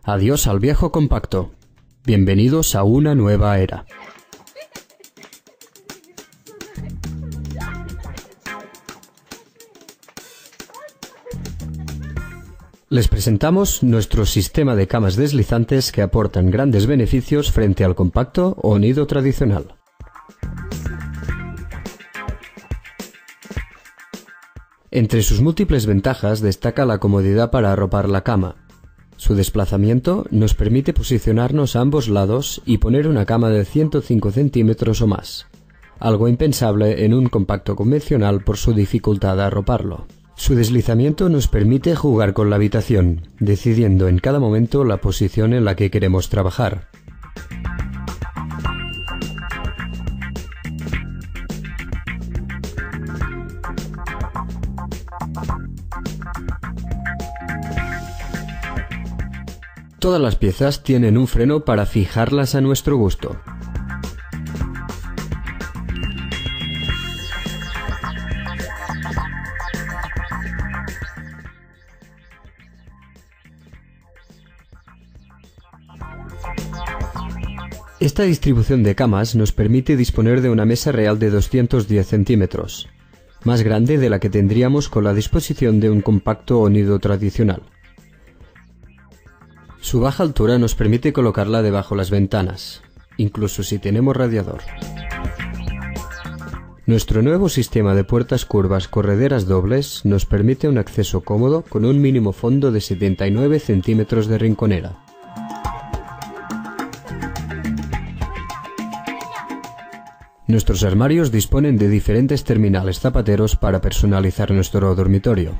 Adiós al viejo compacto. Bienvenidos a una nueva era. Les presentamos nuestro sistema de camas deslizantes que aportan grandes beneficios frente al compacto o nido tradicional. Entre sus múltiples ventajas destaca la comodidad para arropar la cama. Su desplazamiento nos permite posicionarnos a ambos lados y poner una cama de 105 centímetros o más, algo impensable en un compacto convencional por su dificultad de arroparlo. Su deslizamiento nos permite jugar con la habitación, decidiendo en cada momento la posición en la que queremos trabajar. Todas las piezas tienen un freno para fijarlas a nuestro gusto. Esta distribución de camas nos permite disponer de una mesa real de 210 centímetros, más grande de la que tendríamos con la disposición de un compacto o nido tradicional. Su baja altura nos permite colocarla debajo las ventanas, incluso si tenemos radiador. Nuestro nuevo sistema de puertas curvas correderas dobles nos permite un acceso cómodo con un mínimo fondo de 79 centímetros de rinconera. Nuestros armarios disponen de diferentes terminales zapateros para personalizar nuestro dormitorio.